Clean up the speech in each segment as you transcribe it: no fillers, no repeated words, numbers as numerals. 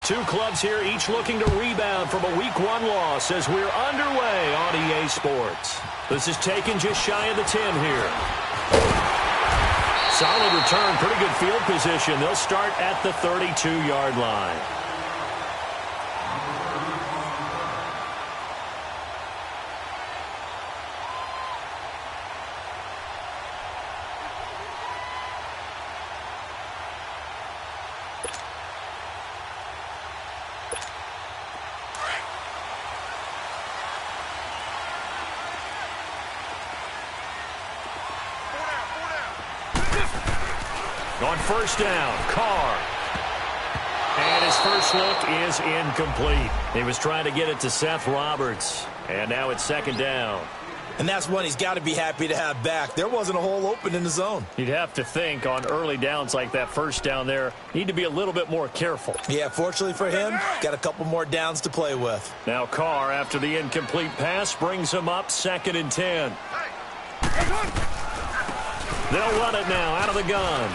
Two clubs here, each looking to rebound from a Week 1 loss as we're underway on EA Sports. This is taken just shy of the 10 here. Solid return, pretty good field position. They'll start at the 32-yard line. On first down, Carr. And his first look is incomplete. He was trying to get it to Seth Roberts. And now it's second down. And that's one he's got to be happy to have back. There wasn't a hole open in the zone. You'd have to think on early downs like that first down there, need to be a little bit more careful. Yeah, fortunately for him, got a couple more downs to play with. Now Carr, after the incomplete pass, brings him up 2nd and 10. They'll run it now out of the gun.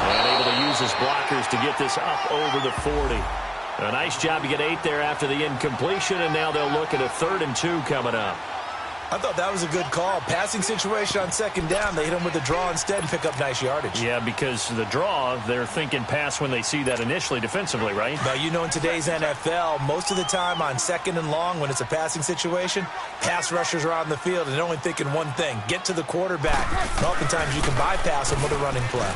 And able to use his blockers to get this up over the 40. A nice job to get 8 there after the incompletion, and now they'll look at a 3rd and 2 coming up. I thought that was a good call. Passing situation on second down. They hit him with a draw instead and pick up nice yardage. Yeah, because the draw, they're thinking pass when they see that initially defensively, right? Now, you know, in today's NFL, most of the time on 2nd and long, when it's a passing situation, pass rushers are out in the field and they're only thinking one thing, get to the quarterback. And oftentimes you can bypass them with a running play.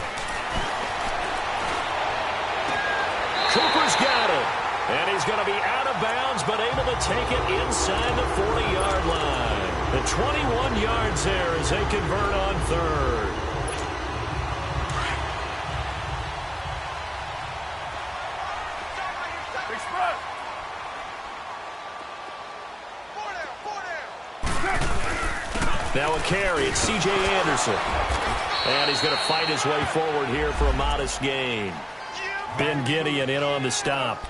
Cooper's got it. And he's going to be out of bounds, but able to take it inside the 40-yard line. The 21 yards there as they convert on 3rd. Now a carry. It's C.J. Anderson. And he's going to fight his way forward here for a modest gain. Ben Gideon in on the stop.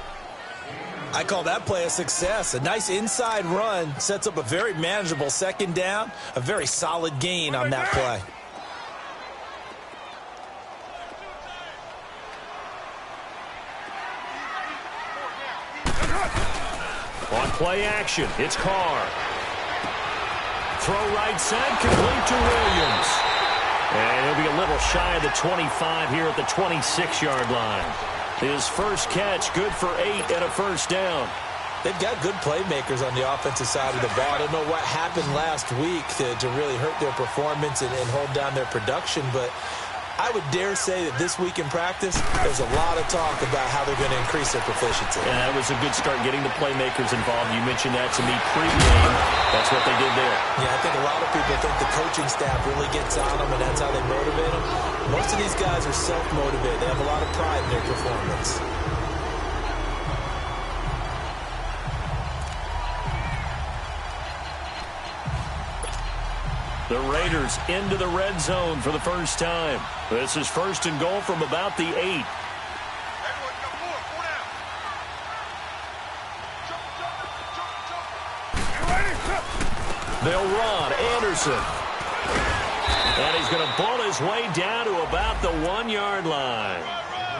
I call that play a success. A nice inside run sets up a very manageable second down. A very solid gain on that play. On play action, it's Carr. Throw right side, complete to Williams. And he'll be a little shy of the 25 here at the 26-yard line. His first catch, good for 8 and a first down. They've got good playmakers on the offensive side of the ball. I don't know what happened last week to really hurt their performance and hold down their production, but I would dare say that this week in practice, there's a lot of talk about how they're going to increase their proficiency. And that was a good start, getting the playmakers involved. You mentioned that to me pre-game. That's what they did there. Yeah, I think a lot of people think the coaching staff really gets on them, and that's how they motivate them. Most of these guys are self-motivated. They have a lot of pride in their performance. The Raiders into the red zone for the first time. This is 1st and goal from about the 8. They'll run. Anderson. And he's going to pull his way down to about the 1-yard line.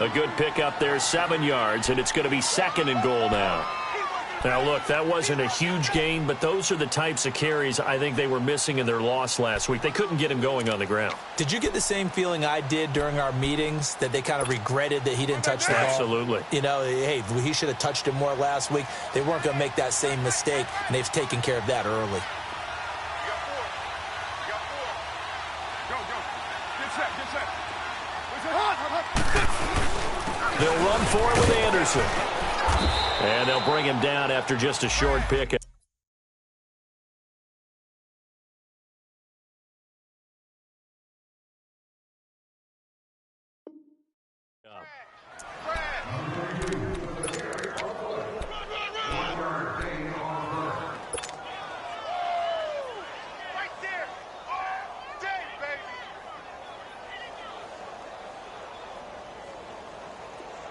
A good pickup there, 7 yards, and it's going to be 2nd and goal now. Now, look, that wasn't a huge gain, but those are the types of carries I think they were missing in their loss last week. They couldn't get him going on the ground. Did you get the same feeling I did during our meetings, that they kind of regretted that he didn't touch the ball? Absolutely. You know, hey, he should have touched him more last week. They weren't going to make that same mistake, and they've taken care of that early. They'll run for it with Anderson. And they'll bring him down after just a short pick.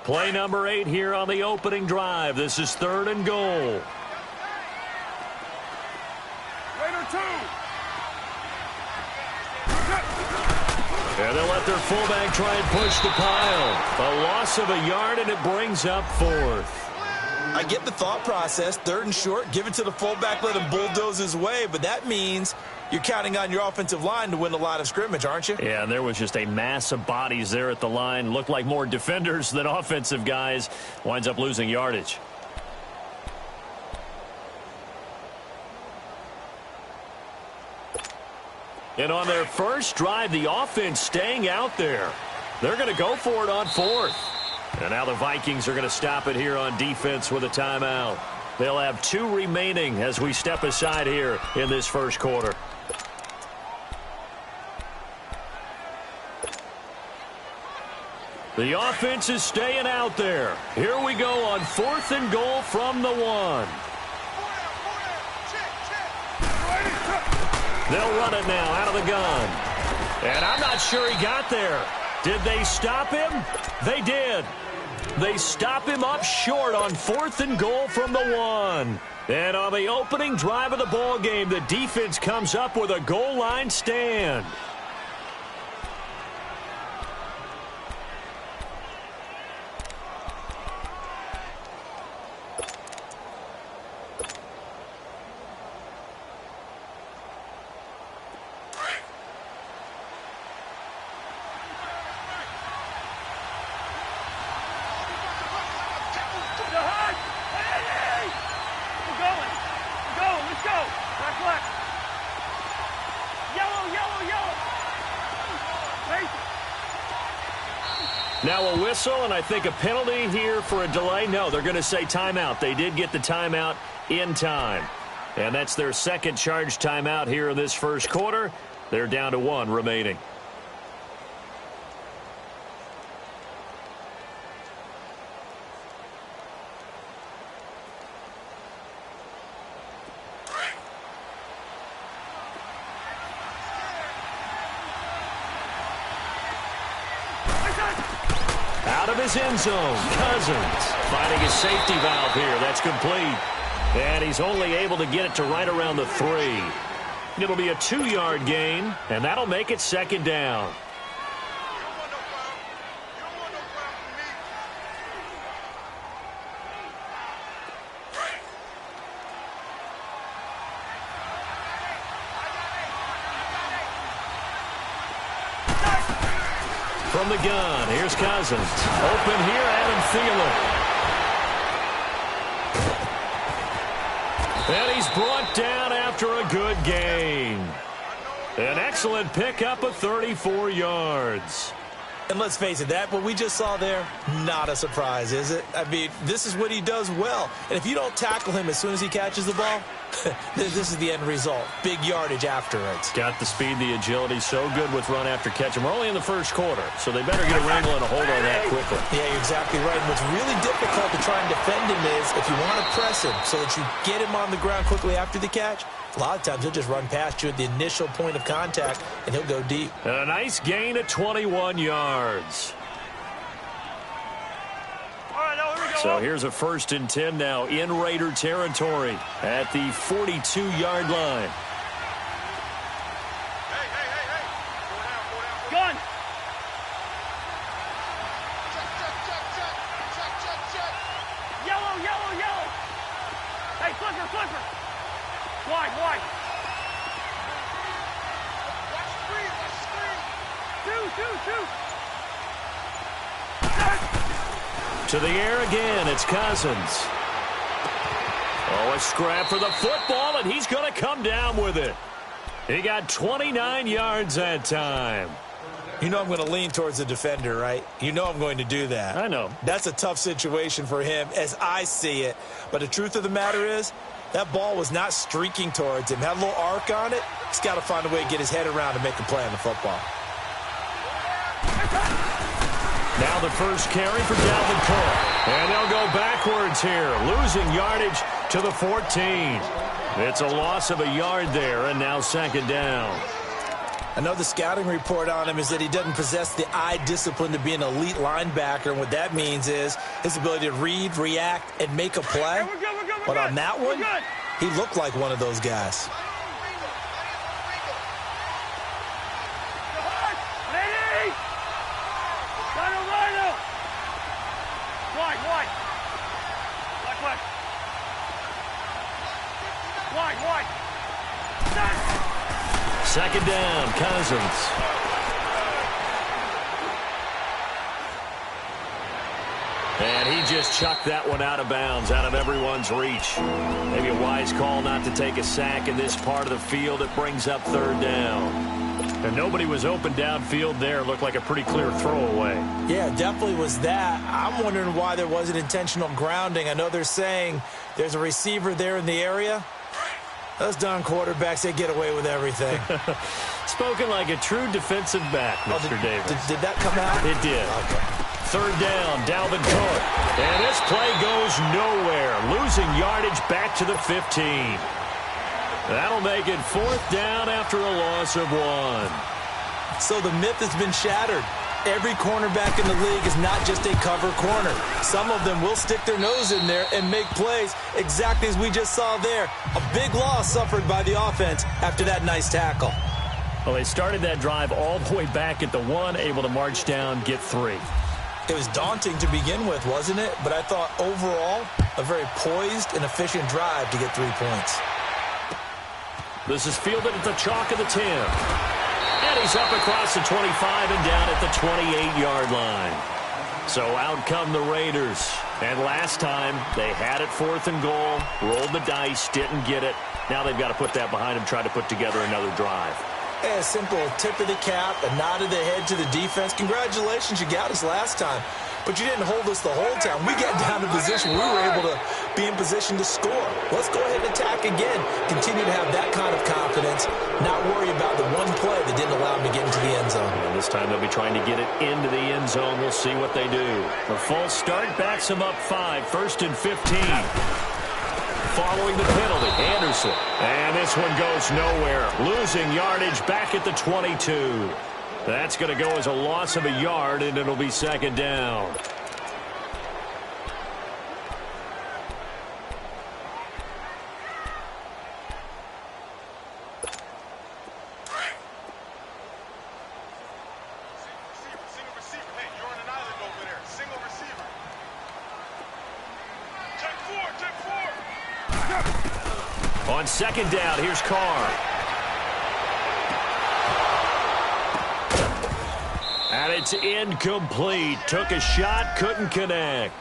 Play number 8 here on the opening drive. This is 3rd and goal. And they'll let their fullback try and push the pile. A loss of a yard, and it brings up 4th. I get the thought process. 3rd and short, give it to the fullback, let him bulldoze his way. But that means you're counting on your offensive line to win the line of scrimmage, aren't you? Yeah, and there was just a mass of bodies there at the line. Looked like more defenders than offensive guys. Winds up losing yardage. And on their first drive, the offense staying out there. They're going to go for it on 4th. And now the Vikings are going to stop it here on defense with a timeout. They'll have 2 remaining as we step aside here in this first quarter. The offense is staying out there. Here we go on 4th and goal from the 1. They'll run it now out of the gun. And I'm not sure he got there. Did they stop him? They did. They stop him up short on 4th and goal from the 1. And on the opening drive of the ball game, the defense comes up with a goal line stand. Now a whistle, and I think a penalty here for a delay. No, they're going to say timeout. They did get the timeout in time. And that's their second charge timeout here in this first quarter. They're down to 1 remaining. Out of his end zone, Cousins finding his safety valve here. That's complete. And he's only able to get it to right around the 3. It'll be a 2-yard gain, and that'll make it 2nd down. From the gun, here's Cousins. Open here, Adam Thielen. And he's brought down after a good gain. An excellent pickup of 34 yards. And let's face it, that what we just saw there, not a surprise, is it? I mean, this is what he does well. And if you don't tackle him as soon as he catches the ball, this is the end result. Big yardage afterwards. Got the speed, the agility, so good with run after catch. And we're only in the first quarter, so they better get a wrangle and a hold on that quickly. Yeah, you're exactly right. And what's really difficult to try and defend him is if you want to press him so that you get him on the ground quickly after the catch, a lot of times he'll just run past you at the initial point of contact, and he'll go deep. And a nice gain of 21 yards. So here's a 1st and 10 now in Raider territory at the 42-yard line. Hey. Gun. Check. Yellow. Hey, flipper. Wide. Watch screen. Two. To the air again, it's Cousins. Oh, a scrap for the football, and he's going to come down with it. He got 29 yards that time. You know I'm going to lean towards the defender, right? You know I'm going to do that. I know. That's a tough situation for him as I see it. But the truth of the matter is, that ball was not streaking towards him. Had a little arc on it. He's got to find a way to get his head around and make a play on the football. Now the first carry for Dalvin Cook. And they'll go backwards here, losing yardage to the 14. It's a loss of a yard there, and now 2nd down. I know the scouting report on him is that he doesn't possess the eye discipline to be an elite linebacker, and what that means is his ability to read, react, and make a play. Hey, we're good. But on that one, he looked like one of those guys. Wide. Wide, wide. Second down, Cousins. And he just chucked that one out of bounds, out of everyone's reach. Maybe a wise call not to take a sack in this part of the field. It brings up third down. And nobody was open downfield there. Looked like a pretty clear throwaway. Yeah, definitely was that. I'm wondering why there wasn't intentional grounding. I know they're saying there's a receiver there in the area. Those darn quarterbacks, they get away with everything. Spoken like a true defensive back, Mr. Davis. Did that come out? It did. Okay. Third down, Dalvin Cook. And this play goes nowhere. Losing yardage back to the 15. That'll make it fourth down after a loss of 1. So the myth has been shattered. Every cornerback in the league is not just a cover corner. Some of them will stick their nose in there and make plays exactly as we just saw there. A big loss suffered by the offense after that nice tackle. Well, they started that drive all the way back at the 1, able to march down, get 3. It was daunting to begin with, wasn't it? But I thought overall, a very poised and efficient drive to get 3 points. This is fielded at the chalk of the 10. And he's up across the 25 and down at the 28-yard line. So out come the Raiders. And last time, they had it 4th and goal, rolled the dice, didn't get it. Now they've got to put that behind them, try to put together another drive. A simple tip of the cap, a nod of the head to the defense. Congratulations, you got us last time. But you didn't hold us the whole time. We got down to position. We were able to be in position to score. Let's go ahead and attack again. Continue to have that kind of confidence. Not worry about the one play that didn't allow them to get into the end zone. And this time they'll be trying to get it into the end zone. We'll see what they do. The false start backs them up 5. 1st and 15. Following the penalty, Anderson. And this one goes nowhere. Losing yardage back at the 22. That's going to go as a loss of a yard, and it'll be second down. Single receiver. Hey, you're on an island over there. Single receiver. Check 4. On second down, here's Carr. And it's incomplete. Took a shot, couldn't connect.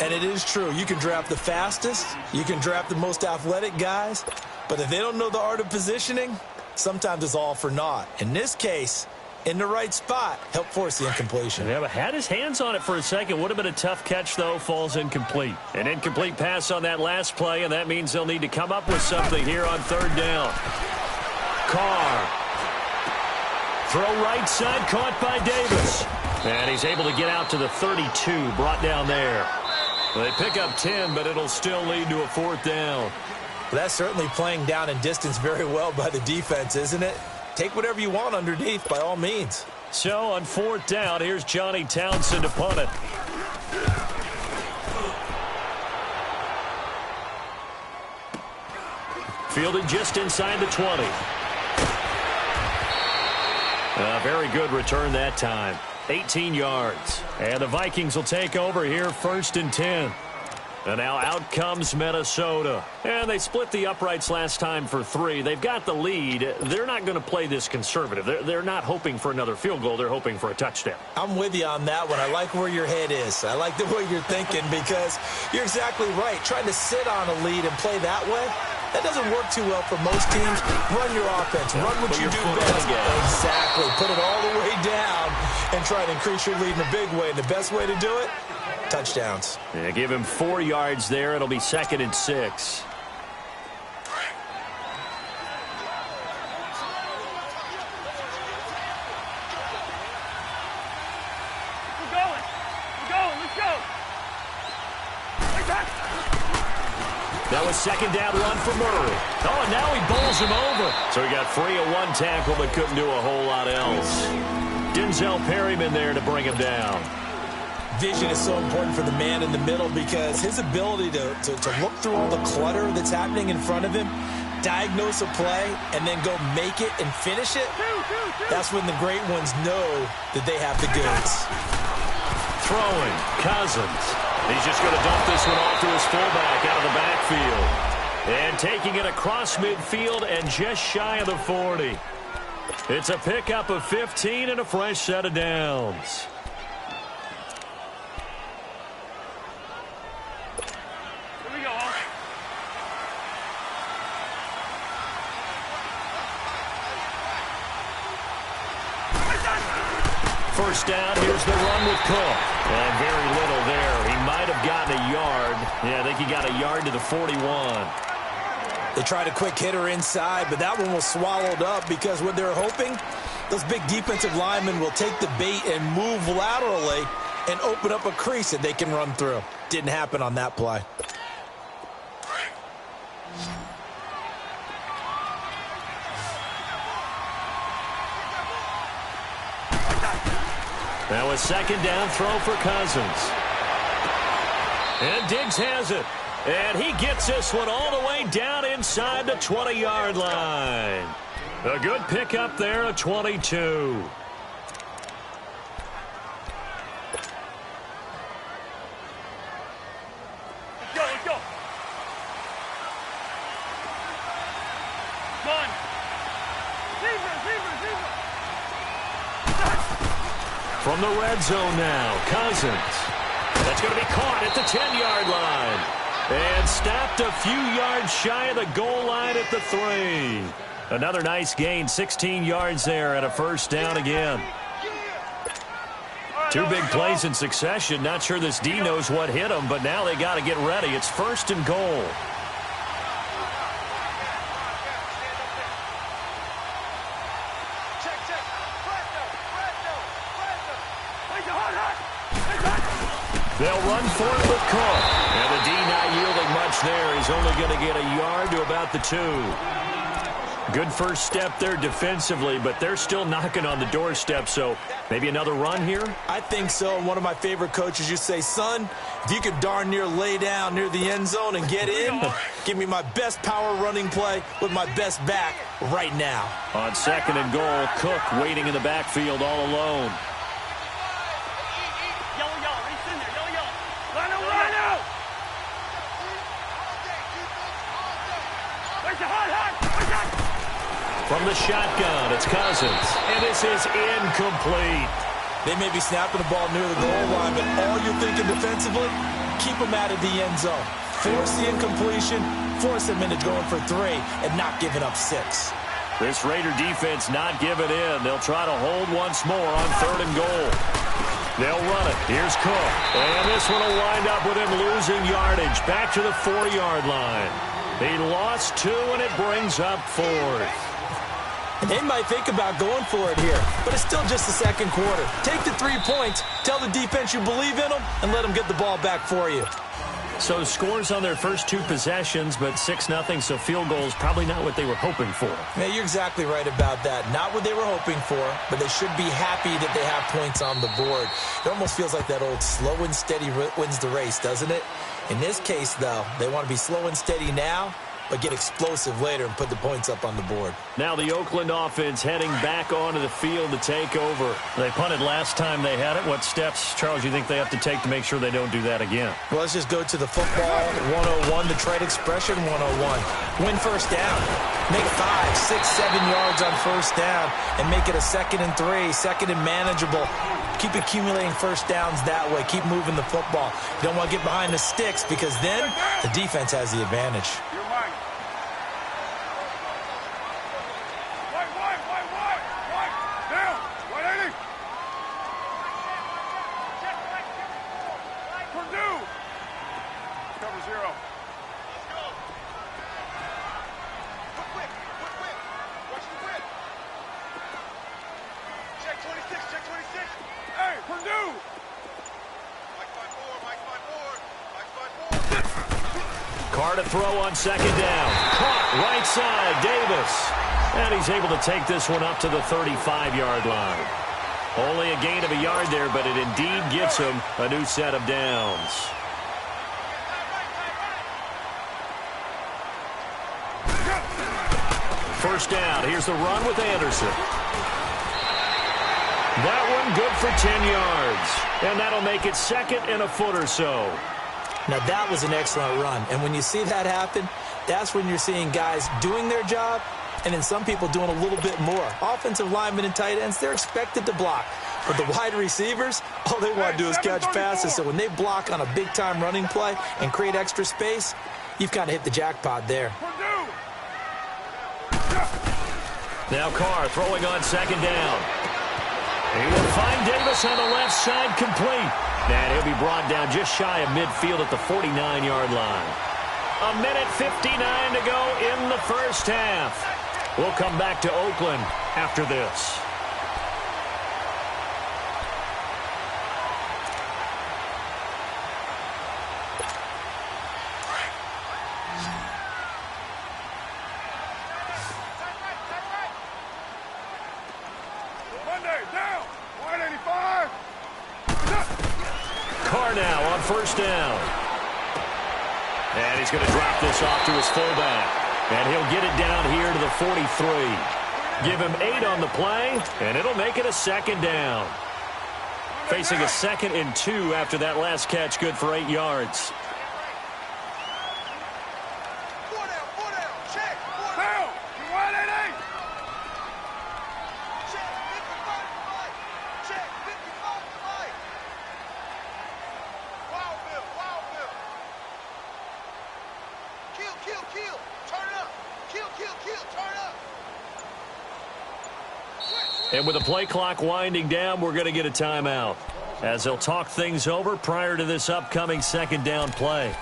And it is true. You can draft the fastest. You can draft the most athletic guys. But if they don't know the art of positioning, sometimes it's all for naught. In this case, in the right spot, helped force the incompletion. Yeah, but had his hands on it for a second. Would have been a tough catch, though. Falls incomplete. An incomplete pass on that last play, and that means they'll need to come up with something here on third down. Carr. Throw right side, caught by Davis. And he's able to get out to the 32, brought down there. They pick up 10, but it'll still lead to a 4th down. Well, that's certainly playing down in distance very well by the defense, isn't it? Take whatever you want underneath, by all means. So on 4th down, here's Johnny Townsend to punt it. Fielded just inside the 20. A very good return that time. 18 yards. And the Vikings will take over here 1st and 10. And now out comes Minnesota. And they split the uprights last time for 3. They've got the lead. They're not going to play this conservative. They're not hoping for another field goal. They're hoping for a touchdown. I'm with you on that one. I like where your head is. I like the way you're thinking because you're exactly right. Trying to sit on a lead and play that way, that doesn't work too well for most teams. Run your offense. Run what you do best. Exactly. Put it all the way down and try to increase your lead in a big way. And the best way to do it, touchdowns. Yeah, give him 4 yards there. It'll be 2nd and 6. We're going. Let's go. That was 2nd down run for Murray. Oh, and now he bowls him over. So he got free of 1 tackle, but couldn't do a whole lot else. Denzel Perryman there to bring him down. Vision is so important for the man in the middle because his ability to look through all the clutter that's happening in front of him, diagnose a play, and then go make it and finish it, that's when the great ones know that they have the goods. Throwing, Cousins. He's just going to dump this one off to his fullback. And taking it across midfield and just shy of the 40. It's a pickup of 15 and a fresh set of downs. Here we go. First down, here's the run with Cook. And very little there. He might have gotten a yard. Yeah, I think he got a yard to the 41. They tried a quick hitter inside, but that one was swallowed up because what they're hoping, those big defensive linemen will take the bait and move laterally and open up a crease that they can run through. Didn't happen on that play. Now a second down throw for Cousins. And Diggs has it. And he gets this one all the way down inside the 20-yard line. A good pickup there at 22. Let's go. Run. From the red zone now, Cousins. That's going to be caught at the 10-yard line. And stopped a few yards shy of the goal line at the 3. Another nice gain, 16 yards there and a first down again. Two big plays in succession. Not sure this D knows what hit him, but now they got to get ready. It's first and goal. They'll run for it with Cook. And the D not yielding much there. He's only going to get a yard to about the 2. Good first step there defensively, but they're still knocking on the doorstep, so maybe another run here? I think so. One of my favorite coaches, you say, son, if you could darn near lay down near the end zone and get in, give me my best power running play with my best back right now. On second and goal, Cook waiting in the backfield all alone. From the shotgun, it's Cousins. And this is incomplete. They may be snapping the ball near the goal line, but all you're thinking defensively, keep them out of the end zone. Force the incompletion, force them into going for 3, and not giving up 6. This Raider defense not giving in. They'll try to hold once more on third and goal. They'll run it. Here's Cook. And this one will wind up with him losing yardage. Back to the 4-yard line. He lost 2, and it brings up 4th. They might think about going for it here, but it's still just the second quarter. Take the 3 points, tell the defense you believe in them, and let them get the ball back for you. So scores on their first 2 possessions, but 6-0, so field goals probably not what they were hoping for. Yeah, you're exactly right about that. Not what they were hoping for, but they should be happy that they have points on the board. It almost feels like that old slow and steady wins the race, doesn't it? In this case, though, they want to be slow and steady now, but get explosive later and put the points up on the board. Now the Oakland offense heading back onto the field to take over. They punted last time they had it. What steps, Charles, you think they have to take to make sure they don't do that again? Well, let's just go to the football 101, the trade expression 101. Win first down. Make 5, 6, 7 yards on first down and make it a 2nd and 3, 2nd and manageable. Keep accumulating first downs that way. Keep moving the football. You don't want to get behind the sticks because then the defense has the advantage. To throw on second down. Caught right side, Davis. And he's able to take this one up to the 35-yard line. Only a gain of a yard there, but it indeed gets him a new set of downs. First down. Here's the run with Anderson. That one good for 10 yards. And that'll make it 2nd and a foot or so. Now, that was an excellent run. And when you see that happen, that's when you're seeing guys doing their job and then some people doing a little bit more. Offensive linemen and tight ends, they're expected to block. But the wide receivers, all they want to do is catch passes. So when they block on a big-time running play and create extra space, you've kind of hit the jackpot there. Now Carr throwing on second down. He will find Davis on the left side, complete. And he'll be brought down just shy of midfield at the 49-yard line. 1:59 to go in the first half. We'll come back to Oakland after this. Carr now on first down. And he's going to drop this off to his fullback. And he'll get it down here to the 43. Give him 8 on the play, and it'll make it a second down. Facing a 2nd and 2 after that last catch, good for 8 yards. And with the play clock winding down, we're going to get a timeout as they'll talk things over prior to this upcoming second down play.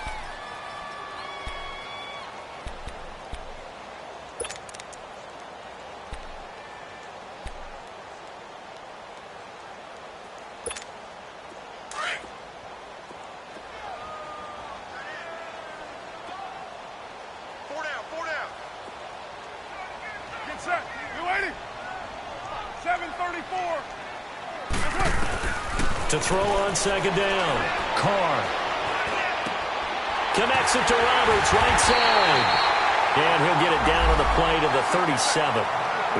Four down. Get set. You waiting? 7:34. To throw on second down. Carr connects it to Roberts, right side. And he'll get it down on the play to the 37.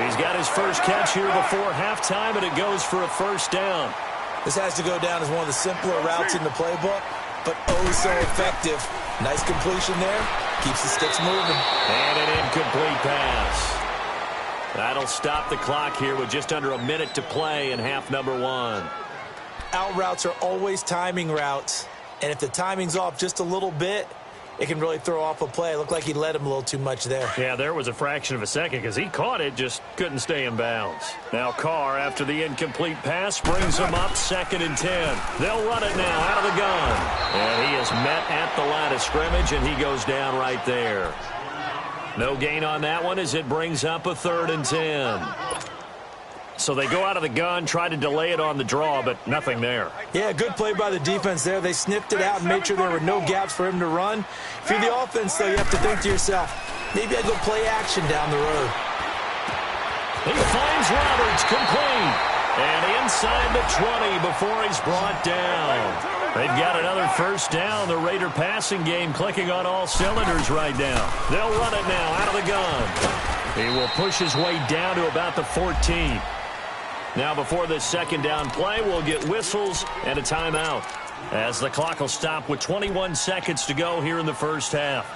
He's got his first catch here before halftime, and it goes for a first down. This has to go down as one of the simpler routes in the playbook, but oh so effective. Nice completion there. Keeps the sticks moving. And an incomplete pass. That'll stop the clock here with just under a minute to play in half number 1. Out routes are always timing routes, and if the timing's off just a little bit, it can really throw off a play. It looked like he led him a little too much there. Yeah, there was a fraction of a second because he caught it, just couldn't stay in bounds. Now Carr, after the incomplete pass, brings him up 2nd and 10. They'll run it now out of the gun. And he is met at the line of scrimmage, and he goes down right there. No gain on that one as it brings up a 3rd and 10. So they go out of the gun, try to delay it on the draw, but nothing there. Yeah, good play by the defense there. They sniffed it out and made sure there were no gaps for him to run. If you're the offense, though, you have to think to yourself, maybe I go play action down the road. He finds Roberts, complete. And inside the 20 before he's brought down. They've got another first down. The Raider passing game clicking on all cylinders right now. They'll run it now out of the gun. He will push his way down to about the 14. Now before this second down play, we'll get whistles and a timeout as the clock will stop with 21 seconds to go here in the first half.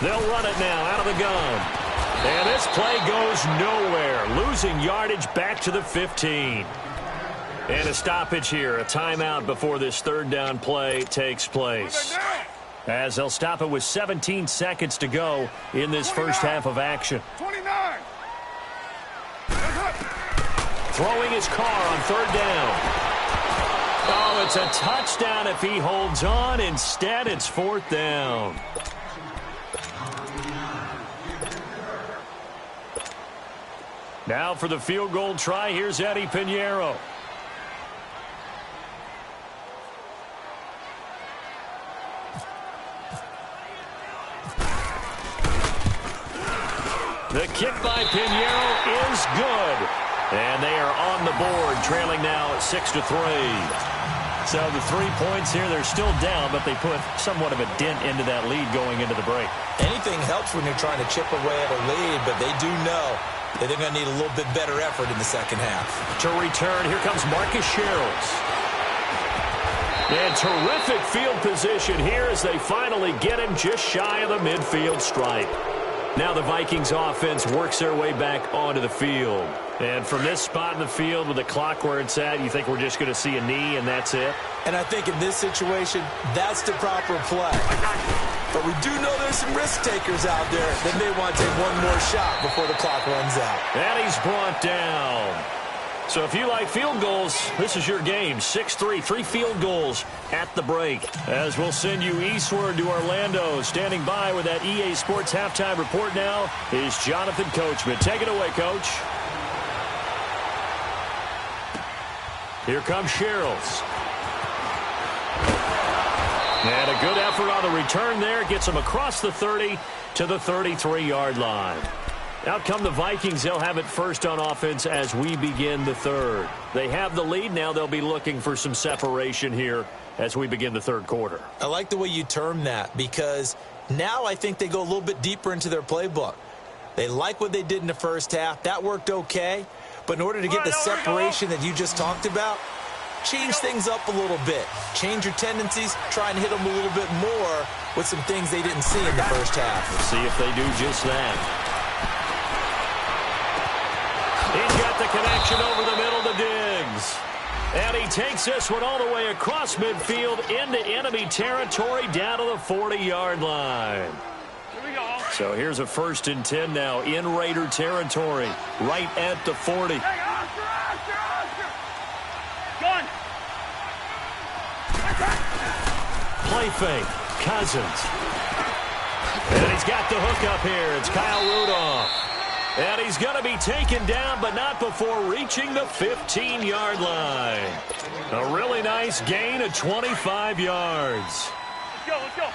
They'll run it now out of the gun. And this play goes nowhere. Losing yardage back to the 15. And a stoppage here, a timeout before this third down play takes place. As they'll stop it with 17 seconds to go in this first half of action. 29. Throwing his Carr on third down. Oh, it's a touchdown if he holds on. Instead, it's 4th down. Now for the field goal try, here's Eddie Pinheiro. The kick by Pinheiro is good. And they are on the board, trailing now at 6-3. So the 3 points here, they're still down, but they put somewhat of a dent into that lead going into the break. Anything helps when you're trying to chip away at a lead, but they do know that they're going to need a little bit better effort in the second half. To return, here comes Marcus Sherrills. And terrific field position here as they finally get him just shy of the midfield stripe. Now the Vikings offense works their way back onto the field. And from this spot in the field with the clock where it's at, you think we're just going to see a knee and that's it? And I think in this situation, that's the proper play. But we do know there's some risk takers out there that may want to take one more shot before the clock runs out. And he's brought down. So if you like field goals, this is your game. 6-3, 3 field goals at the break. As we'll send you eastward to Orlando. Standing by with that EA Sports halftime report now is Jonathan Coachman. Take it away, Coach. Here comes Sherrills. And a good effort on the return there. Gets him across the 30 to the 33-yard line. Out come the Vikings. They'll have it first on offense as we begin the third. They have the lead. Now they'll be looking for some separation here as we begin the third quarter. I like the way you term that because now I think they go a little bit deeper into their playbook. They like what they did in the first half. That worked okay. But in order to get the separation that you just talked about, change things up a little bit. Change your tendencies. Try and hit them a little bit more with some things they didn't see in the first half. Let's see if they do just that. He's got the connection over the middle to Diggs. And he takes this one all the way across midfield into enemy territory down to the 40-yard line. Here we go. So here's a 1st and 10 now in Raider territory, right at the 40. Hey, Oscar! Gun! Play fake, Cousins. And he's got the hook up here. It's Kyle Rudolph. And he's going to be taken down, but not before reaching the 15-yard line. A really nice gain of 25 yards. Let's go, let's go.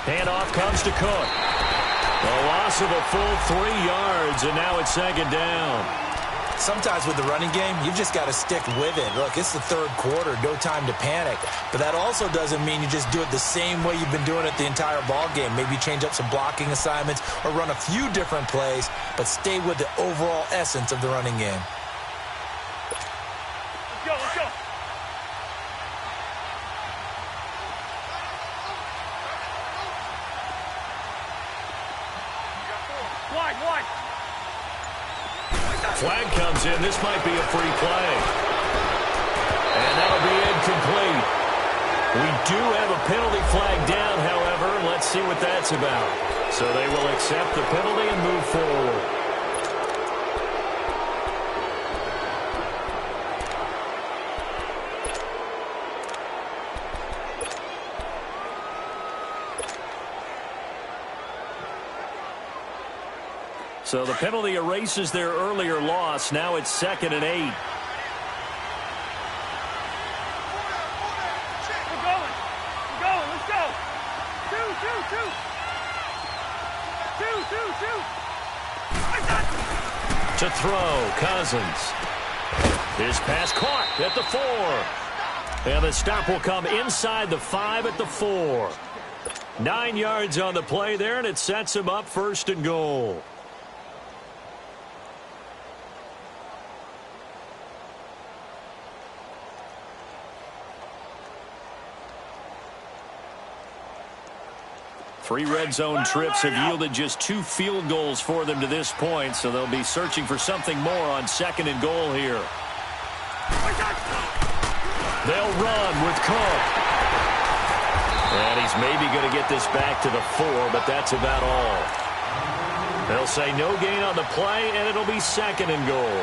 Handoff comes to Cook. A loss of a full 3 yards, and now it's 2nd down. Sometimes with the running game, you've just got to stick with it. Look, it's the third quarter, no time to panic. But that also doesn't mean you just do it the same way you've been doing it the entire ball game. Maybe change up some blocking assignments or run a few different plays, but stay with the overall essence of the running game. Let's go, let's go. Wide. Flag comes in. This might be a free play. And that'll be incomplete. We do have a penalty flag down, however. Let's see what that's about. So they will accept the penalty and move forward. So the penalty erases their earlier loss. Now it's 2nd and 8. We're going. Let's go. Two. To throw, Cousins. His pass caught at the 4. And the stop will come inside the 5 at the 4. 9 yards on the play there, and it sets him up 1st and goal. Three red zone trips have yielded just 2 field goals for them to this point, so they'll be searching for something more on 2nd and goal here. They'll run with Cook. And he's maybe going to get this back to the 4, but that's about all. They'll say no gain on the play, and it'll be 2nd and goal.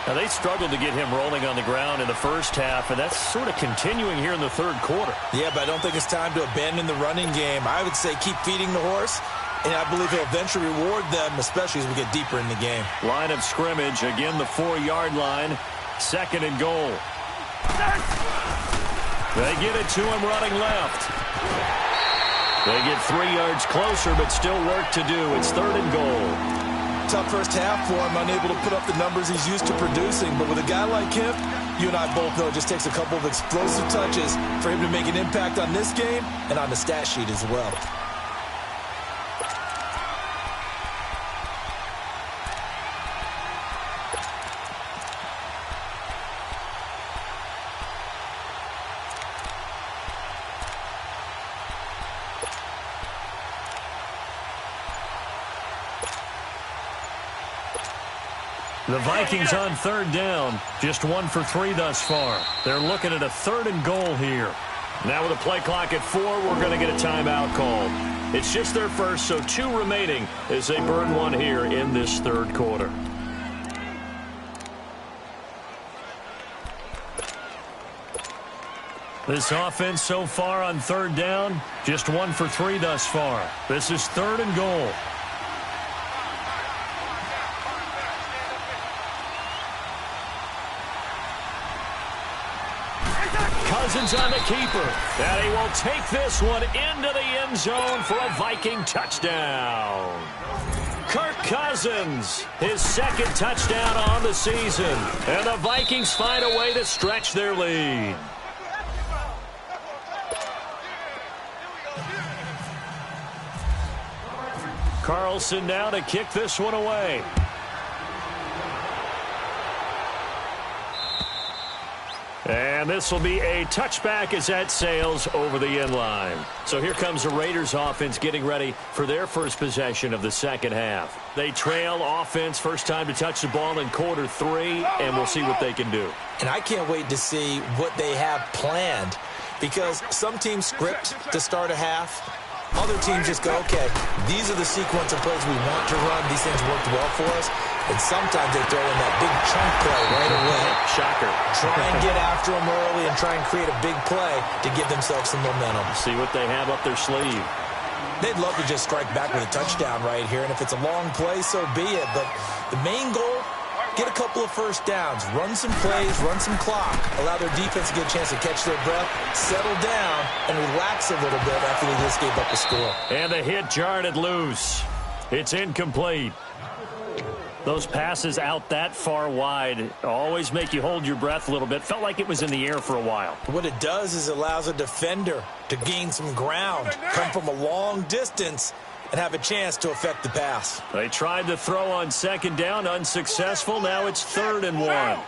Now, they struggled to get him rolling on the ground in the first half, and that's sort of continuing here in the third quarter. Yeah, but I don't think it's time to abandon the running game. I would say keep feeding the horse, and I believe he'll eventually reward them, especially as we get deeper in the game. Line of scrimmage, again the 4-yard line, 2nd and goal. They get it to him running left. They get 3 yards closer, but still work to do. It's 3rd and goal. tough first half for him, unable to put up the numbers he's used to producing. But with a guy like him, you and I both know it just takes a couple of explosive touches for him to make an impact on this game and on the stat sheet as well. The Vikings on third down, just 1 for 3 thus far. They're looking at a 3rd and goal here. Now with a play clock at 4, we're going to get a timeout called. It's just their first, so 2 remaining as they burn 1 here in this 3rd quarter. This offense so far on 3rd down, just 1 for 3 thus far. This is 3rd and goal. Cousins on the keeper, and he will take this one into the end zone for a Viking touchdown. Kirk Cousins, his 2nd touchdown on the season, and the Vikings find a way to stretch their lead. Carlson now to kick this one away. And this will be a touchback as that sails over the end line. So here comes the Raiders offense getting ready for their first possession of the second half. They trail offense, first time to touch the ball in quarter 3, and we'll see what they can do. And I can't wait to see what they have planned, because some teams script to start a half. Other teams just go, okay, these are the sequence of plays we want to run. These things worked well for us. And sometimes they throw in that big chunk play right away. Shocker. Try and get after them early and try and create a big play to give themselves some momentum. See what they have up their sleeve. They'd love to just strike back with a touchdown right here. And if it's a long play, so be it. But the main goal, get a couple of first downs, run some plays, run some clock, allow their defense to get a chance to catch their breath, settle down, and relax a little bit after they just gave up a score. And the hit jarred it loose. It's incomplete. Those passes out that far wide always make you hold your breath a little bit. Felt like it was in the air for a while. What it does is it allows a defender to gain some ground, come from a long distance, and have a chance to affect the pass. They tried to throw on 2nd down, unsuccessful. Now it's 3rd and 1.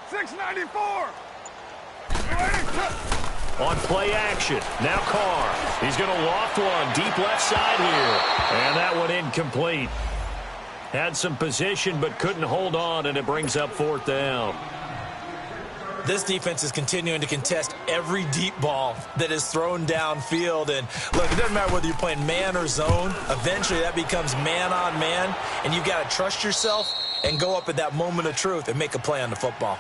694. On play action, now Carr. He's going to loft one deep left side here. And that one incomplete. Had some position but couldn't hold on, and it brings up 4th down. This defense is continuing to contest every deep ball that is thrown downfield. And look, it doesn't matter whether you're playing man or zone. Eventually that becomes man on man, and you've got to trust yourself and go up at that moment of truth and make a play on the football.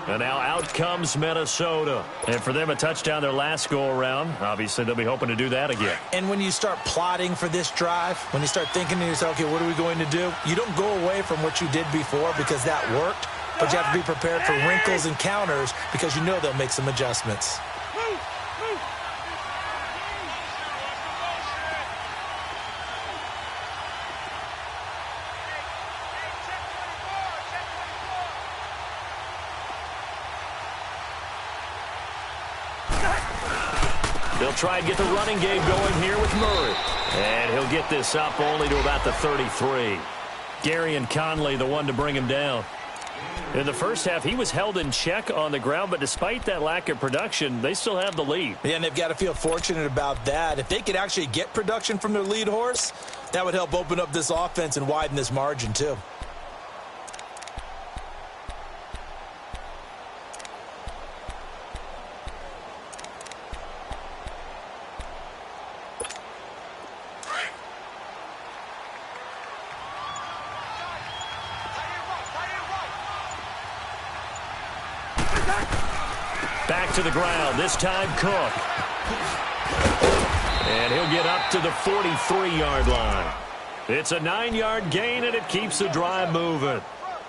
And now out comes Minnesota. And for them, a touchdown their last go-around. Obviously, they'll be hoping to do that again. And when you start plotting for this drive, when you start thinking to yourself, okay, what are we going to do? You don't go away from what you did before because that worked, but you have to be prepared for wrinkles and counters because you know they'll make some adjustments. They'll try and get the running game going here with Murray. And he'll get this up only to about the 33. Gary and Conley, the one to bring him down. In the first half, he was held in check on the ground, but despite that lack of production, they still have the lead. Yeah, and they've got to feel fortunate about that. If they could actually get production from their lead horse, that would help open up this offense and widen this margin too. Back to the ground, this time Cook. And he'll get up to the 43-yard line. It's a 9-yard gain, and it keeps the drive moving.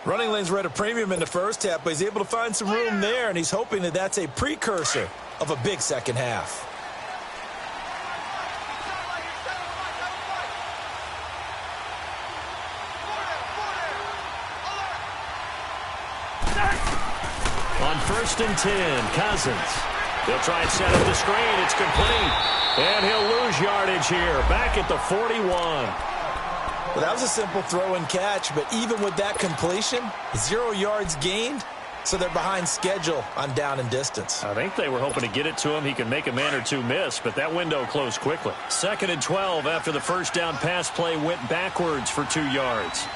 Running lanes were at a premium in the first half, but he's able to find some room there, and he's hoping that that's a precursor of a big second half. On 1st and 10, Cousins. He'll try and set up the screen. It's complete. And he'll lose yardage here. Back at the 41. Well, that was a simple throw and catch, but even with that completion, 0 yards gained, so they're behind schedule on down and distance. I think they were hoping to get it to him. He could make a man or two miss, but that window closed quickly. 2nd and 12 after the first down pass play went backwards for 2 yards.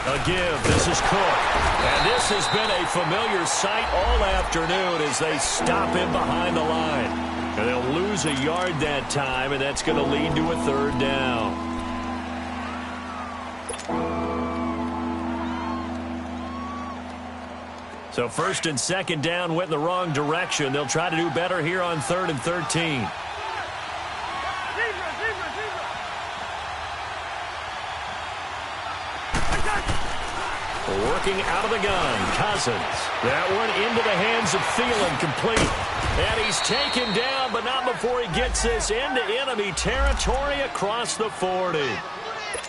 A give. This is Cook. And this has been a familiar sight all afternoon as they stop him behind the line. And they'll lose a yard that time, and that's going to lead to a 3rd down. So 1st and 2nd down went in the wrong direction. They'll try to do better here on 3rd and 13. Working out of the gun, Cousins. That one into the hands of Thielen, complete. And he's taken down, but not before he gets this into enemy territory across the 40.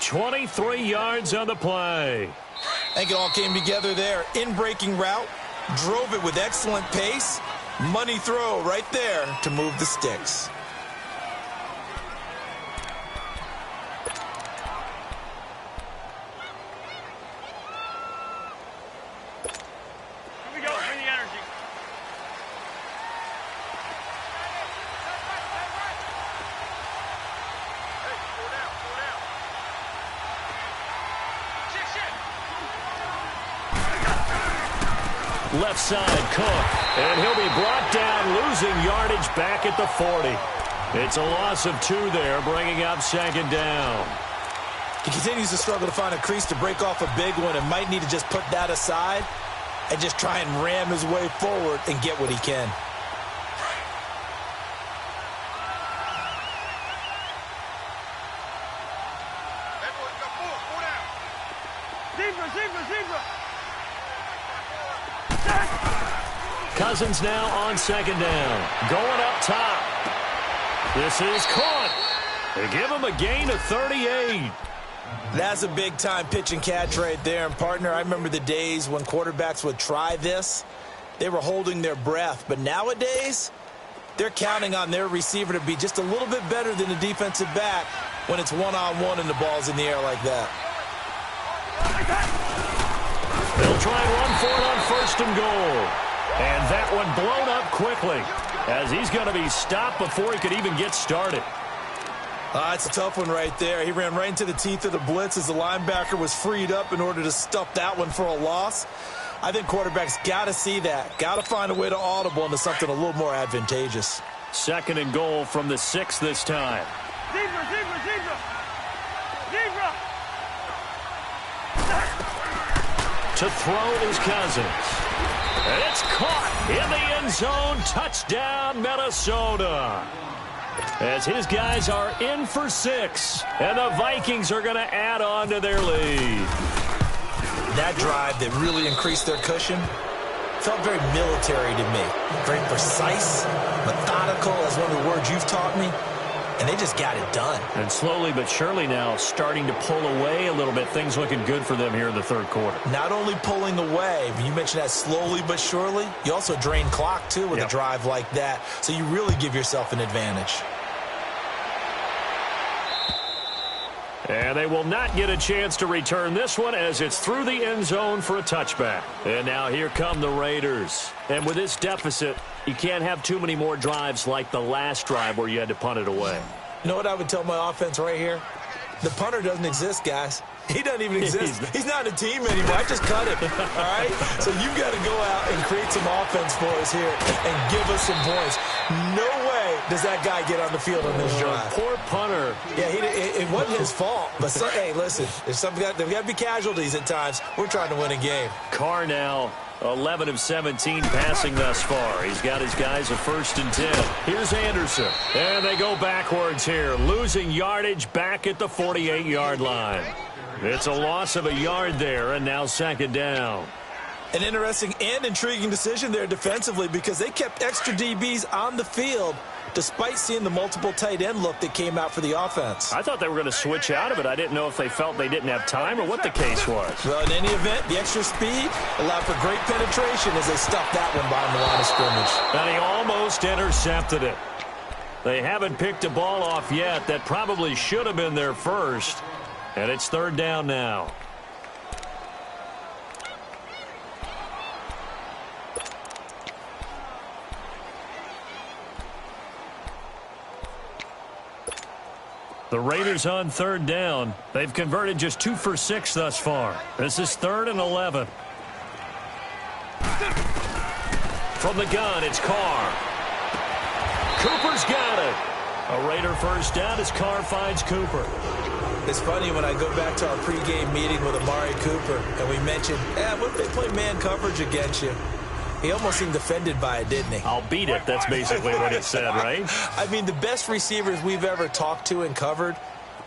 23 yards on the play. I think it all came together there. In-breaking route, drove it with excellent pace. Money throw right there to move the sticks. Left side, Cook. And he'll be brought down, losing yardage back at the 40. It's a loss of 2 there, bringing up 2nd down. He continues to struggle to find a crease to break off a big one and might need to just put that aside and just try and ram his way forward and get what he can. Cousins now on 2nd down. Going up top. This is caught. They give him a gain of 38. That's a big-time pitch and catch right there. And, partner, I remember the days when quarterbacks would try this. They were holding their breath. But nowadays, they're counting on their receiver to be just a little bit better than the defensive back when it's one-on-one and the ball's in the air like that. They'll try and run for it on 1st and goal. And that one blown up quickly as he's going to be stopped before he could even get started. It's a tough one right there. He ran right into the teeth of the blitz as the linebacker was freed up in order to stuff that one for a loss. I think quarterbacks got to see that. Got to find a way to audible into something a little more advantageous. 2nd and goal from the 6 this time. Zebra. To throw is Cousins. And it's caught in the end zone. Touchdown, Minnesota. As his guys are in for 6. And the Vikings are going to add on to their lead. That drive that really increased their cushion felt very military to me. Very precise, methodical, as one of the words you've taught me. And they just got it done. And slowly but surely now starting to pull away a little bit. Things looking good for them here in the 3rd quarter. Not only pulling away, but you mentioned that slowly but surely. You also drain clock, too, with a drive like that. So you really give yourself an advantage. And they will not get a chance to return this one as it's through the end zone for a touchback. And now here come the Raiders. And with this deficit, you can't have too many more drives like the last drive where you had to punt it away. You know what I would tell my offense right here? The punter doesn't exist, guys. He doesn't even exist. He's not in a team anymore. I just cut him, all right? So you've got to go out and create some offense for us here and give us some points. No way does that guy get on the field on this drive. Poor punter. Yeah, it wasn't his fault. But, hey, listen, there's got to be casualties at times. We're trying to win a game. Carr now 11 of 17 passing thus far. He's got his guys a 1st and 10. Here's Anderson. And they go backwards here, losing yardage back at the 48-yard line. It's a loss of a yard there, and now second down. An interesting and intriguing decision there defensively because they kept extra DBs on the field despite seeing the multiple tight end look that came out for the offense. I thought they were going to switch out of it. I didn't know if they felt they didn't have time or what the case was. Well, in any event, the extra speed allowed for great penetration as they stuffed that one behind the line of scrimmage. And he almost intercepted it. They haven't picked a ball off yet. That probably should have been their first. And it's third down now. The Raiders on third down. They've converted just 2 for 6 thus far. This is 3rd and 11. From the gun, it's Carr. Cooper's got it. A Raider first down as Carr finds Cooper. It's funny when I go back to our pregame meeting with Amari Cooper and we mentioned, what if they play man coverage against you? He almost seemed offended by it, didn't he? I'll beat it. That's basically what it said, right? I mean, the best receivers we've ever talked to and covered,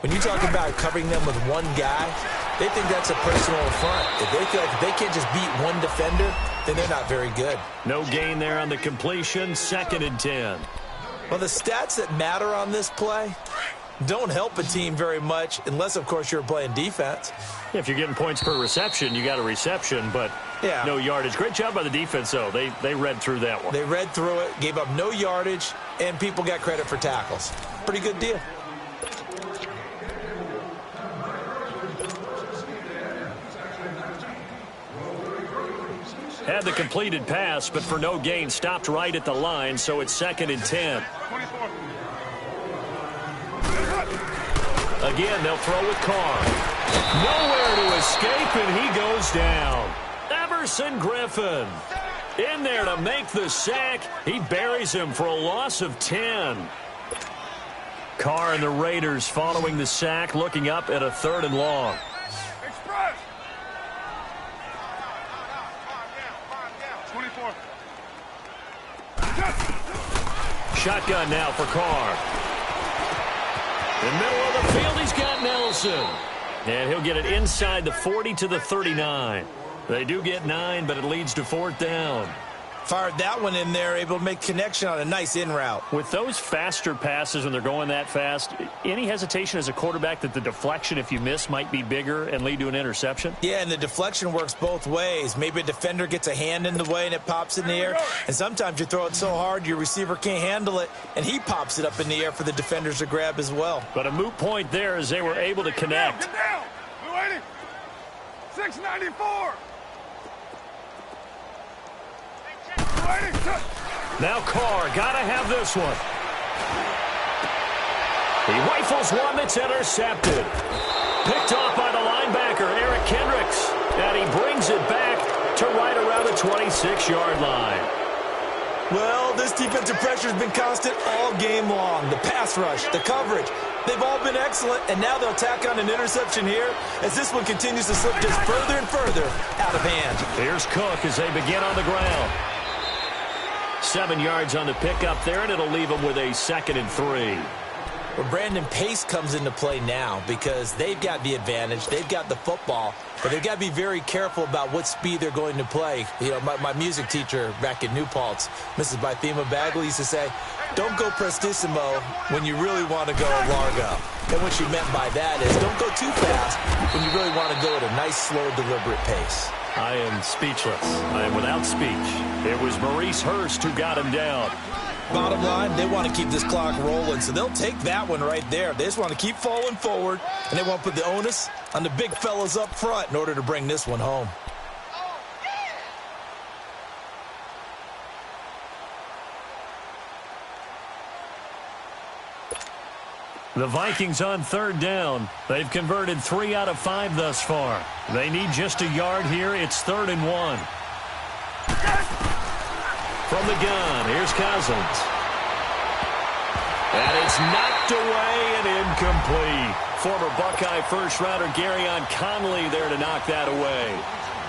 when you talk about covering them with one guy, they think that's a personal affront. If they feel like they can't just beat one defender, then they're not very good. No gain there on the completion. 2nd and 10. Well, the stats that matter on this play don't help a team very much unless, of course, you're playing defense. If you're getting points per reception, you got a reception, but no yardage. Great job by the defense, though. They read through that one. They read through it, gave up no yardage, and people got credit for tackles. Pretty good deal. Had the completed pass, but for no gain, stopped right at the line, so it's 2nd and 10. Again, they'll throw with Carr. Nowhere to escape, and he goes down. Everson Griffin in there to make the sack. He buries him for a loss of 10. Carr and the Raiders following the sack, looking up at a 3rd and long. Express. 24. Shotgun now for Carr. In the middle of the field, he's got Nelson. And he'll get it inside the 40 to the 39. They do get 9, but it leads to 4th down. Fired that one in there, able to make connection on a nice in route. With those faster passes when they're going that fast, any hesitation as a quarterback that the deflection, if you miss, might be bigger and lead to an interception? Yeah, and the deflection works both ways. Maybe a defender gets a hand in the way and it pops in the air. And sometimes you throw it so hard your receiver can't handle it, and he pops it up in the air for the defenders to grab as well. But a moot point there as they were able to connect. Get down. Blue 80. 694. Now Carr, got to have this one. He rifles one that's intercepted. Picked off by the linebacker, Eric Kendricks. And he brings it back to right around the 26-yard line. Well, this defensive pressure has been constant all game long. The pass rush, the coverage, they've all been excellent, and now they'll tack on an interception here as this one continues to slip just further and further out of hand. Here's Cook as they begin on the ground. 7 yards on the pickup there, and it'll leave them with a 2nd and 3. Well, Brandon, pace comes into play now because they've got the advantage. They've got the football, but they've got to be very careful about what speed they're going to play. You know, my music teacher back in New Paltz, Mrs. Bythema Bagley, used to say, don't go prestissimo when you really want to go largo. And what she meant by that is don't go too fast when you really want to go at a nice, slow, deliberate pace. I am speechless. I am without speech. It was Maurice Hurst who got him down. Bottom line, they want to keep this clock rolling, so they'll take that one right there. They just want to keep falling forward, and they want to put the onus on the big fellas up front in order to bring this one home. The Vikings on 3rd down. They've converted 3 out of 5 thus far. They need just a yard here. It's 3rd and 1. From the gun, here's Cousins. And it's knocked away and incomplete. Former Buckeye first-rounder Garyon Conley there to knock that away.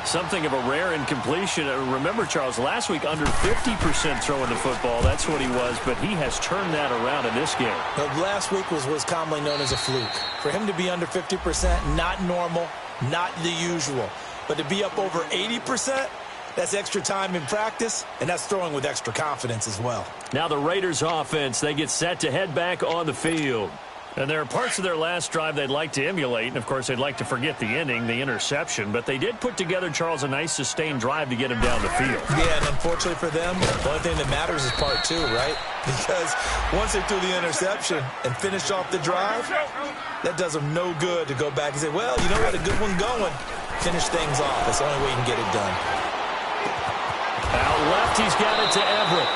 Something of a rare incompletion. Remember, Charles, last week under 50% throwing the football. That's what he was, but he has turned that around in this game. Last week was commonly known as a fluke. For him to be under 50%, not normal, not the usual. But to be up over 80%, that's extra time in practice, and that's throwing with extra confidence as well. Now the Raiders offense, they get set to head back on the field. And there are parts of their last drive they'd like to emulate. And, of course, they'd like to forget the ending, the interception. But they did put together, Charles, a nice sustained drive to get him down the field. Yeah, and unfortunately for them, the only thing that matters is part two, right? Because once they threw the interception and finished off the drive, that does them no good to go back and say, well, you know, we had a good one going. Finish things off. That's the only way you can get it done. Out left, he's got it to Everett.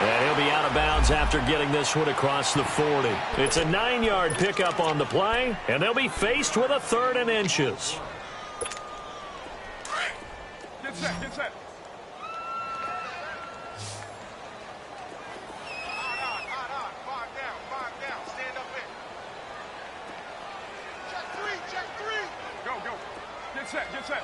And he'll be out of bounds after getting this one across the 40. It's a 9-yard pickup on the play, and they'll be faced with a 3rd and inches. Get set, get set. Five down. Stand up in. Check three. Go. Get set.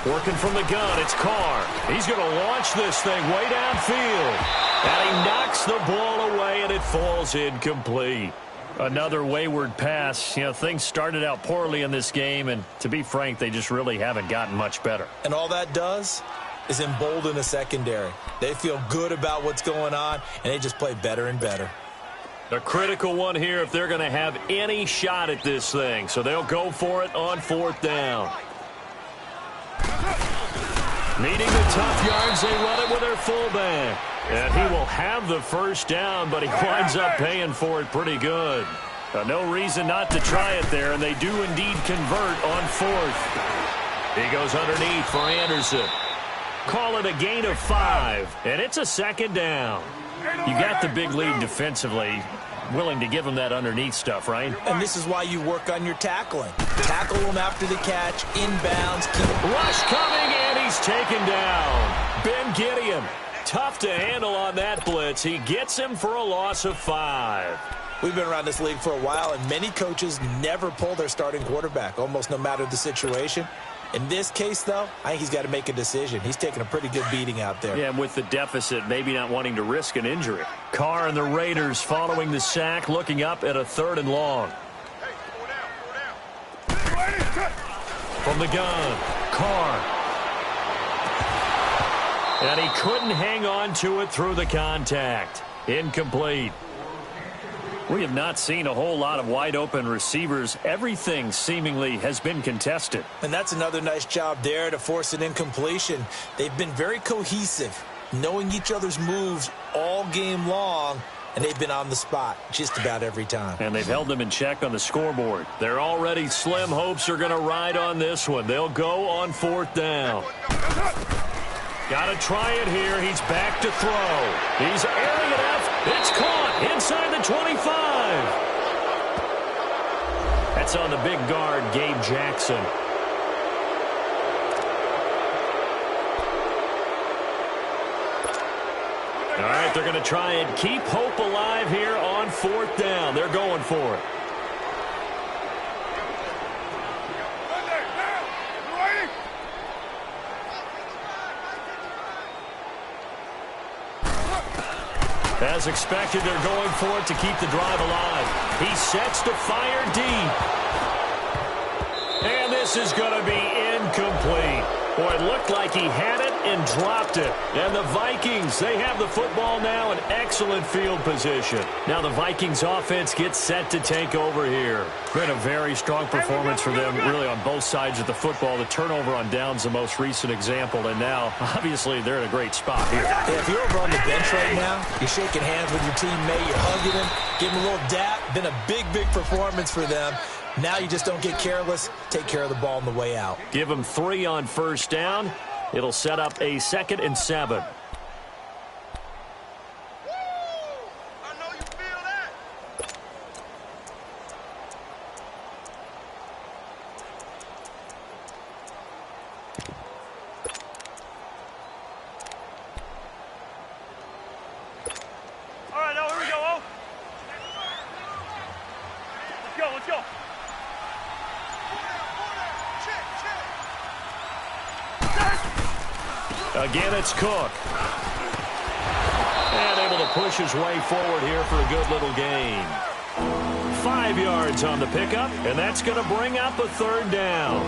Working from the gun, it's Carr. He's going to launch this thing way downfield. And he knocks the ball away, and it falls incomplete. Another wayward pass. You know, things started out poorly in this game, and to be frank, they just really haven't gotten much better. And all that does is embolden the secondary. They feel good about what's going on, and they just play better and better. A critical one here if they're going to have any shot at this thing. So they'll go for it on 4th down. Needing the tough yards, they run it with their fullback. And he will have the 1st down, but he winds up paying for it pretty good. No reason not to try it there, and they do indeed convert on 4th. He goes underneath for Anderson. Call it a gain of 5, and it's a 2nd down. You got the big lead defensively. Willing to give him that underneath stuff, right? And this is why you work on your tackling. Tackle him after the catch, inbounds. Rush coming, and he's taken down. Ben Gideon, tough to handle on that blitz. He gets him for a loss of 5. We've been around this league for a while, and many coaches never pull their starting quarterback, almost no matter the situation. In this case, though, I think he's got to make a decision. He's taking a pretty good beating out there. Yeah, and with the deficit, maybe not wanting to risk an injury. Carr and the Raiders following the sack, looking up at a 3rd and long. Hey, go down. From the gun, Carr. And he couldn't hang on to it through the contact. Incomplete. We have not seen a whole lot of wide-open receivers. Everything seemingly has been contested. And that's another nice job there to force an incompletion. They've been very cohesive, knowing each other's moves all game long, and they've been on the spot just about every time. And they've held them in check on the scoreboard. They're already slim hopes are going to ride on this one. They'll go on 4th down. Got to try it here. He's back to throw. He's airing it out. It's caught inside the 25. That's on the big guard, Gabe Jackson. All right, they're going to try and keep hope alive here on 4th down. They're going for it. As expected, they're going for it to keep the drive alive. He sets to fire deep. And this is going to be incomplete. Boy, it looked like he had it and dropped it. And the Vikings, they have the football now in excellent field position. Now the Vikings offense gets set to take over here. Been a very strong performance for them, really on both sides of the football. The turnover on downs the most recent example, and now, obviously, they're in a great spot here. Yeah, if you're over on the bench right now, you're shaking hands with your teammate, you're hugging him, giving him a little dap. Been a big, big performance for them. Now you just don't get careless. Take care of the ball on the way out. Give them 3 on 1st down. It'll set up a 2nd and 7. I know you feel that. All right, now here we go. Let's go. Again, it's Cook. And able to push his way forward here for a good little gain. 5 yards on the pickup, and that's going to bring up a third down.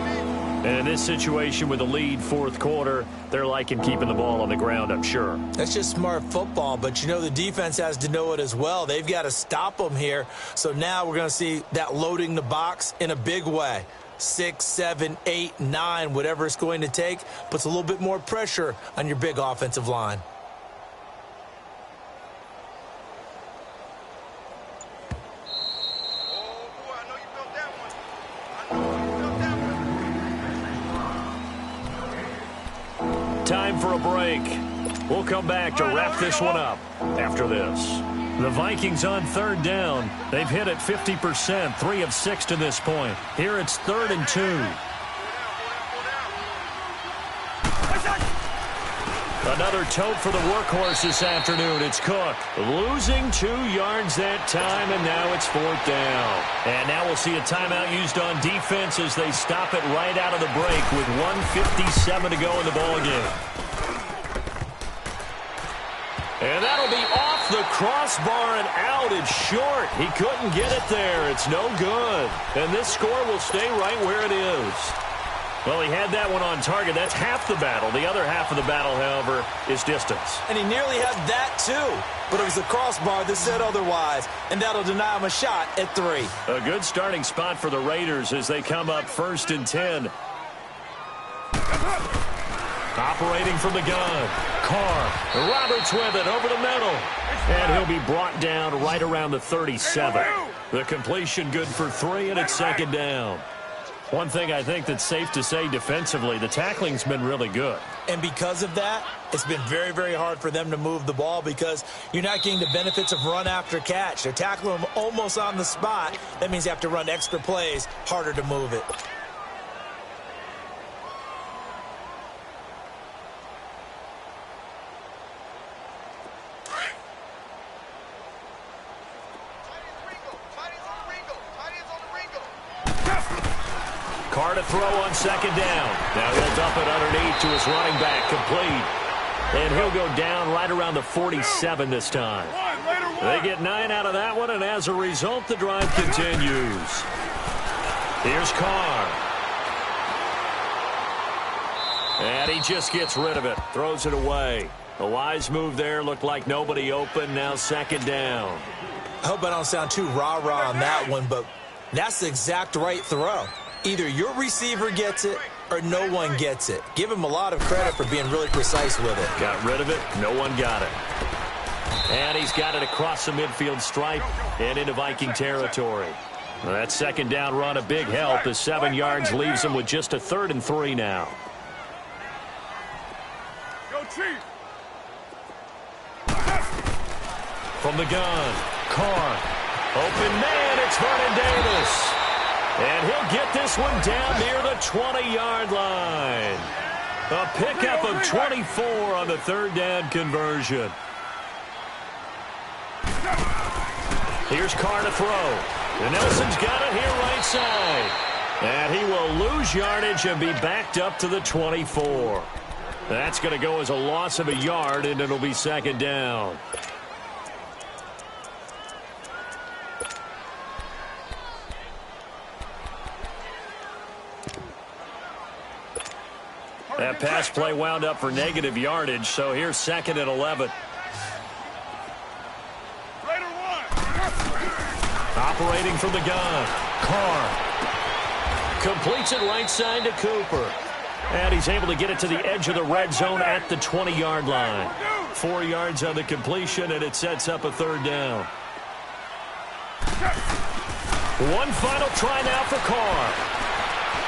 And in this situation with a lead fourth quarter, they're liking keeping the ball on the ground, I'm sure. That's just smart football, but you know the defense has to know it as well. They've got to stop them here. So now we're going to see that loading the box in a big way. 6, 7, 8, 9, whatever it's going to take, puts a little bit more pressure on your big offensive line. Time for a break. We'll come back to wrap this one up after this. The Vikings on third down. They've hit it 50%, 3 of 6 to this point. Here it's 3rd and 2. Another tote for the workhorse this afternoon. It's Cook. Losing 2 yards that time, and now it's 4th down. And now we'll see a timeout used on defense as they stop it right out of the break with 1:57 to go in the ballgame. And that'll be off the crossbar and out. It's short. He couldn't get it there. It's no good. And this score will stay right where it is. Well, he had that one on target. That's half the battle. The other half of the battle, however, is distance. And he nearly had that, too. But it was the crossbar that said otherwise. And that'll deny him a shot at 3. A good starting spot for the Raiders as they come up 1st and 10. Operating from the gun. Carr. Roberts with it over the middle. And he'll be brought down right around the 37. The completion good for 3, and it's 2nd down. One thing I think that's safe to say defensively, the tackling's been really good. And because of that, it's been very, very hard for them to move the ball because you're not getting the benefits of run after catch. They're tackling them almost on the spot. That means you have to run extra plays, harder to move it. Carr to throw on 2nd down. Now he'll dump it underneath to his running back, complete. And he'll go down right around the 47 this time. They get 9 out of that one, and as a result, the drive continues. Here's Carr. And he just gets rid of it, throws it away. A wise move there, looked like nobody open, now 2nd down. I hope I don't sound too rah-rah on that one, but that's the exact right throw. Either your receiver gets it or no one gets it. Give him a lot of credit for being really precise with it. Got rid of it. No one got it. And he's got it across the midfield stripe and into Viking territory. Well, that 2nd down run, a big help as 7 yards leaves him with just a 3rd and 3 now. Go, Chief. From the gun, Carr. Open man, it's Vernon Davis. And he'll get this one down near the 20-yard line. A pickup of 24 on the 3rd down conversion. Here's Carr to throw. And Nelson's got it here right side. And he will lose yardage and be backed up to the 24. That's going to go as a loss of a yard, and it'll be 2nd down. That pass play wound up for negative yardage, so here's 2nd and 11. Operating from the gun, Carr. Completes it right side to Cooper. And he's able to get it to the edge of the red zone at the 20-yard line. 4 yards on the completion, and it sets up a 3rd down. One final try now for Carr.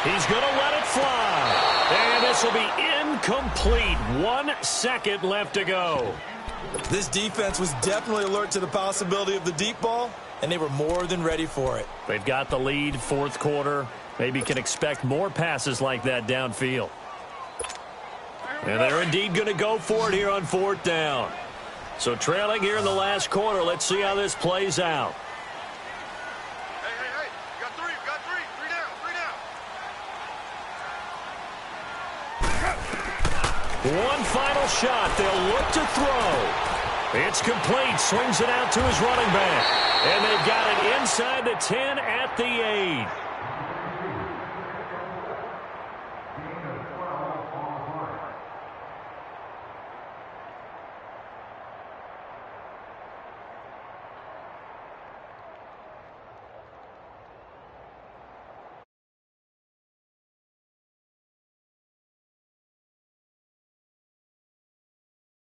He's going to let it fly. And this will be incomplete. 1 second left to go. This defense was definitely alert to the possibility of the deep ball, and they were more than ready for it. They've got the lead, 4th quarter. Maybe can expect more passes like that downfield. And they're indeed going to go for it here on 4th down. So trailing here in the last quarter. Let's see how this plays out. Hey. You got 3. You got 3. 3 down. One final shot. They'll look to throw. It's complete. Swings it out to his running back. And they've got it inside the 10 at the 8.